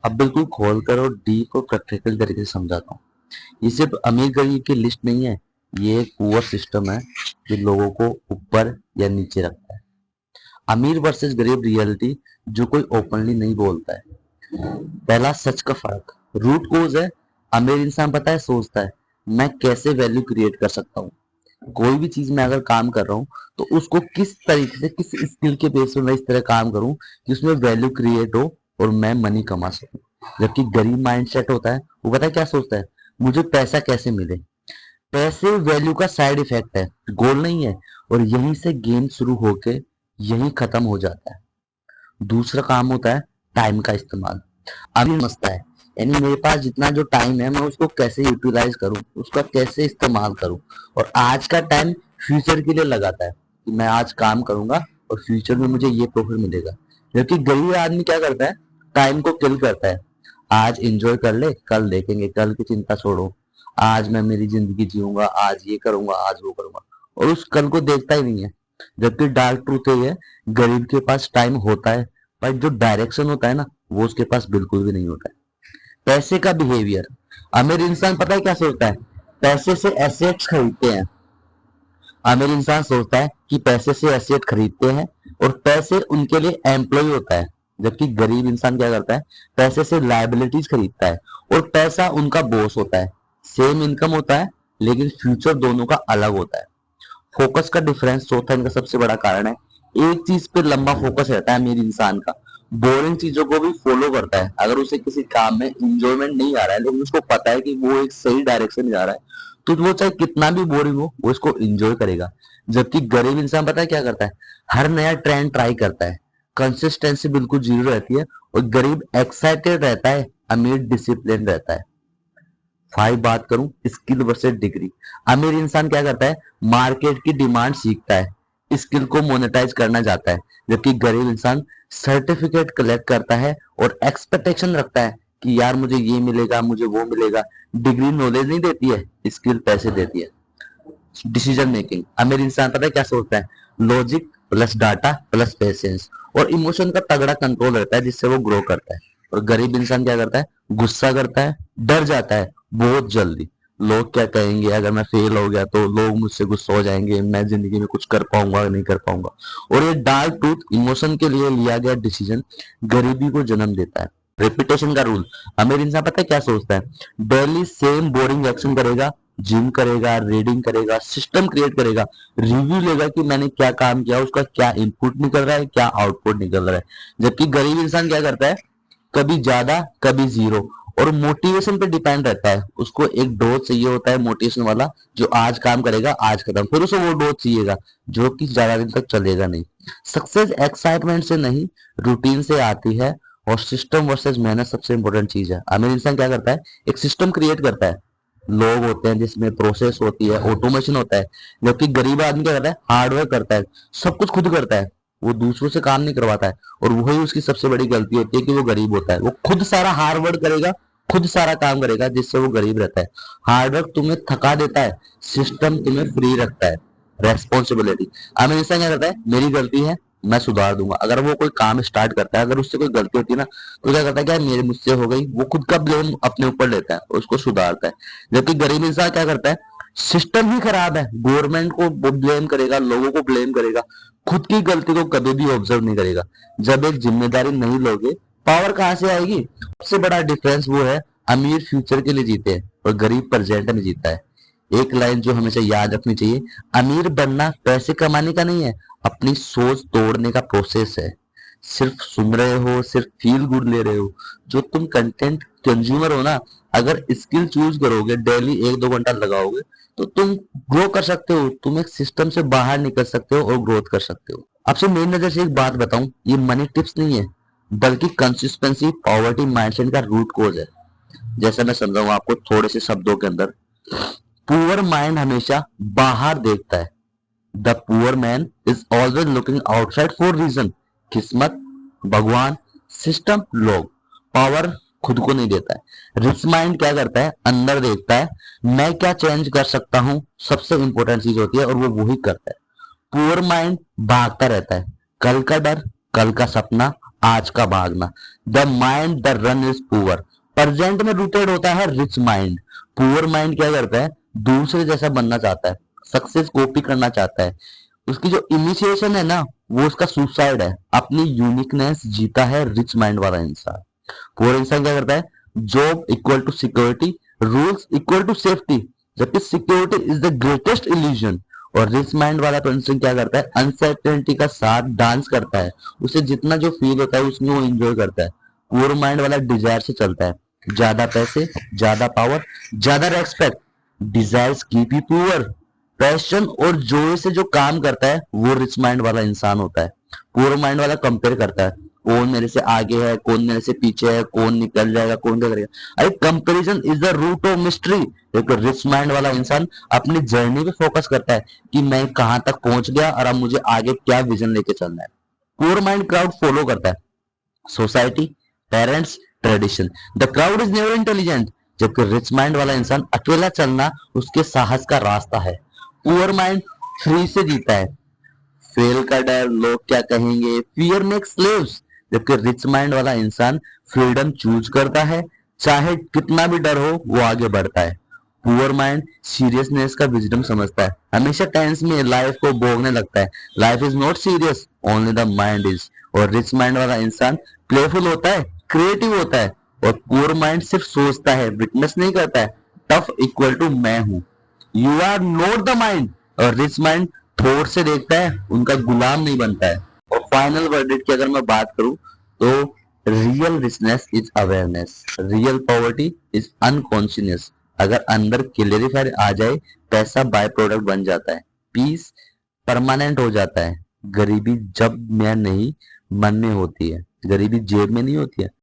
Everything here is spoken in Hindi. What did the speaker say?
अब बिल्कुल खोल कर और डीप और प्रैक्टिकल तरीके से समझाता हूँ। ये सिर्फ अमीर गरीब की लिस्ट नहीं है, ये एक पुअर सिस्टम है जो लोगों को ऊपर या नीचे रखता है। अमीर वर्सेस गरीब रियलिटी जो कोई ओपनली नहीं बोलता है। पहला, सच का फर्क। रूट कोज है, अमीर इंसान पता है सोचता है मैं कैसे वैल्यू क्रिएट कर सकता हूँ। कोई भी चीज में अगर काम कर रहा हूँ तो उसको किस तरीके से, किस स्किल के बेस पे मैं इस तरह काम करूँ कि उसमें वैल्यू क्रिएट हो और मैं मनी कमा सकूं। जबकि गरीब माइंडसेट होता है, वो पता है क्या सोचता है, मुझे पैसा कैसे मिले। पैसे वैल्यू का साइड इफेक्ट है, गोल नहीं है। और यहीं से गेम शुरू होके यहीं खत्म हो जाता है। दूसरा काम होता है टाइम का इस्तेमाल। अभी समझता है, यानी मेरे पास जितना जो टाइम है मैं उसको कैसे यूटिलाइज करूं, उसका कैसे इस्तेमाल करूं। और आज का टाइम फ्यूचर के लिए लगाता है कि मैं आज काम करूंगा और फ्यूचर में मुझे ये प्रॉफिट मिलेगा। जबकि गरीब आदमी क्या करता है, टाइम को किल करता है। आज एंजॉय कर ले, कल देखेंगे, कल की चिंता छोड़ो। आज मैं मेरी जिंदगी जीऊंगा, आज ये करूंगा, आज वो करूंगा, और उस कल को देखता ही नहीं है। जबकि डार्क ट्रूथ ये है, गरीब के पास टाइम होता है पर जो डायरेक्शन होता है ना, वो उसके पास बिल्कुल भी नहीं होता है। पैसे का बिहेवियर। अमीर इंसान पता है क्या सोचता है, पैसे से एसेट्स खरीदते हैं। अमीर इंसान सोचता है कि पैसे से एसेट खरीदते हैं और पैसे उनके लिए एम्प्लॉय होता है। जबकि गरीब इंसान क्या करता है, पैसे से लायबिलिटीज खरीदता है और पैसा उनका बॉस होता है। सेम इनकम होता है लेकिन फ्यूचर दोनों का अलग होता है। फोकस का डिफरेंस चौथा इनका सबसे बड़ा कारण है। एक चीज पे लंबा फोकस रहता है अमीर इंसान का, बोरिंग चीजों को भी फॉलो करता है। अगर उसे किसी काम में इंजॉयमेंट नहीं आ रहा है लेकिन उसको पता है कि वो एक सही डायरेक्शन में जा रहा है, तो वो चाहे कितना भी बोरिंग हो वो इसको इंजॉय करेगा। जबकि गरीब इंसान पता है क्या करता है, हर नया ट्रेंड ट्राई करता है। कंसिस्टेंसी बिल्कुल जीरो रहती है। और गरीब एक्साइटेड रहता है, अमीर डिसिप्लिन रहता है। फाइव बात करूं स्किल वर्सेस डिग्री। अमीर इंसान क्या करता है, मार्केट की डिमांड सीखता है, स्किल को मोनेटाइज करना चाहता है। जबकि गरीब इंसान सर्टिफिकेट कलेक्ट करता है और एक्सपेक्टेशन रखता है कि यार मुझे ये मिलेगा, मुझे वो मिलेगा। डिग्री नॉलेज नहीं देती है, स्किल पैसे देती है। Decision making. अमीर इंसान पता है क्या सोचता है, logic plus data plus patience और इमोशन का तगड़ा कंट्रोल रहता है जिससे वो ग्रो करता है। और गरीब इंसान क्या करता है, गुस्सा करता है, डर जाता है बहुत जल्दी। लोग क्या कहेंगे, अगर मैं फेल हो गया तो लोग मुझसे गुस्सा हो जाएंगे, मैं जिंदगी में कुछ कर पाऊंगा नहीं कर पाऊंगा। और ये डार्क ट्रूथ, इमोशन के लिए लिया गया डिसीजन गरीबी को जन्म देता है। रेपिटेशन का रूल। अमीर इंसान पता है क्या सोचता है, डेली सेम बोरिंग एक्शन करेगा, जिम करेगा, रीडिंग करेगा, सिस्टम क्रिएट करेगा, रिव्यू लेगा कि मैंने क्या काम किया, उसका क्या इनपुट निकल रहा है, क्या आउटपुट निकल रहा है। जबकि गरीब इंसान क्या करता है, कभी ज्यादा कभी जीरो, और मोटिवेशन पे डिपेंड रहता है। उसको एक डोज चाहिए होता है मोटिवेशन वाला, जो आज काम करेगा आज खत्म, फिर उसे वो डोज चाहिएगा जो कि ज्यादा दिन तक चलेगा नहीं। सक्सेस एक्साइटमेंट से नहीं, रूटीन से आती है। और सिस्टम वर्सेस मेहनत सबसे इंपॉर्टेंट चीज है। अमीर इंसान क्या करता है, एक सिस्टम क्रिएट करता है, लोग होते हैं जिसमें प्रोसेस होती है, ऑटोमेशन होता है। जबकि गरीब आदमी क्या करता है, हार्डवर्क करता है, सब कुछ खुद करता है, वो दूसरों से काम नहीं करवाता है। और वही उसकी सबसे बड़ी गलती होती है कि वो गरीब होता है। वो खुद सारा हार्डवर्क करेगा, खुद सारा काम करेगा, जिससे वो गरीब रहता है। हार्डवर्क तुम्हें थका देता है, सिस्टम तुम्हें फ्री रखता है। रेस्पॉन्सिबिलिटी। हमेशा क्या करता है, मेरी गलती है, मैं सुधार दूंगा। अगर वो कोई काम स्टार्ट करता है, अगर उससे कोई गलती होती है ना, तो क्या करता है, क्या मेरे मुझसे हो गई, वो खुद का ब्लेम अपने ऊपर लेता है, उसको सुधारता है। जबकि गरीब इंसान क्या करता है, सिस्टम ही खराब है, गवर्नमेंट को ब्लेम करेगा, लोगों को ब्लेम करेगा, खुद की गलती को कभी भी ऑब्जर्व नहीं करेगा। जब एक जिम्मेदारी नहीं लोगे, पावर कहां से आएगी। सबसे बड़ा डिफरेंस वो है, अमीर फ्यूचर के लिए जीते हैं और गरीब प्रेजेंट में जीता है। एक लाइन जो हमेशा याद रखनी चाहिए, अमीर बनना पैसे कमाने का नहीं है, अपनी सोच तोड़ने का प्रोसेस है। सिर्फ सुन रहे हो, सिर्फ फील गुड ले रहे हो। जो तुम कंटेंट कंज्यूमर हो ना, अगर स्किल चूज करोगे, डेली 1-2 घंटा लगाओगे, तो तुम ग्रो कर सकते हो, तुम एक सिस्टम से बाहर निकल सकते हो और ग्रोथ कर सकते हो। आपसे मेरी नजर से एक बात बताऊं, ये मनी टिप्स नहीं है, बल्कि कंसिस्टेंसी पॉवर्टी माइंडसेट का रूट कोज है। जैसे मैं समझाऊं आपको थोड़े से शब्दों के अंदर, पुअर माइंड हमेशा बाहर देखता है। The poor man is always looking outside for reason. किस्मत, भगवान, सिस्टम, लोग। पावर खुद को नहीं देता है। रिच माइंड क्या करता है, अंदर देखता है, मैं क्या चेंज कर सकता हूं, सबसे इंपॉर्टेंट चीज होती है, और वो वही करता है। पुअर माइंड भागता रहता है, कल का डर, कल का सपना, आज का भागना। The mind the run is poor, present में रूटेड होता है रिच माइंड। पुअर माइंड क्या करता है, दूसरे जैसा बनना चाहता है, सक्सेस कॉपी करना चाहता है। उसकी जो इनिशिएशन है ना, वो उसका सुसाइड है। अपनी यूनिकनेस जीता है रिच माइंड वाला इंसान। पुअर इंसान क्या करता है, job equal to security, rules equal to safety, जबकि security is the greatest illusion. और रिच माइंड वाला पर्सन क्या करता है, अनसर्टेनिटी का साथ डांस करता है। उसे जितना जो फील होता है उसमें वो एंजॉय करता है। पुअर माइंड वाला डिजायर से चलता है, ज्यादा पैसे, ज्यादा पावर, ज्यादा respect. Desires keep you poor. Passion और जॉय से जो काम करता है वो रिच माइंड वाला इंसान होता है। पुअर माइंड वाला कंपेयर करता है, कौन मेरे से आगे है, कौन मेरे से पीछे है, कौन निकल जाएगा, कौन क्या करेगा। अरे comparison is the root of mystery. एक रिच माइंड वाला इंसान अपनी जर्नी पे फोकस करता है कि मैं कहां तक पहुंच गया और अब मुझे आगे क्या विजन लेके चलना है। पुअर माइंड क्राउड फॉलो करता है, society, parents, tradition. The crowd is never intelligent, जबकि रिच माइंड वाला इंसान अकेला चलना उसके साहस का रास्ता है। पुअर माइंड फ्री से जीता है, फेल का डर, लोग क्या कहेंगे, फियर मेक्स स्लेव्स। जबकि रिच माइंड वाला इंसान फ्रीडम चूज करता है, चाहे कितना भी डर हो वो आगे बढ़ता है। पुअर माइंड सीरियसनेस का विजडम समझता है, हमेशा टेंस में लाइफ को भोगने लगता है। Life is not serious, only the mind is. और रिच माइंड वाला इंसान प्लेफुल होता है, क्रिएटिव होता है। और पुअर माइंड सिर्फ सोचता है, विटनेस नहीं करता है। टफ इक्वल टू मैं हूं, you are not the mind. और रिच माइंड थॉट से देखता है, उनका गुलाम नहीं बनता है। और फाइनल वर्डिक्ट की अगर मैं बात करूं तो real richness is awareness, real poverty is unconsciousness. अगर अंदर क्लियरिफायर आ जाए, पैसा बाय प्रोडक्ट बन जाता है, पीस परमानेंट हो जाता है। गरीबी जब मैं नहीं मन में होती है, गरीबी जेब में नहीं होती है।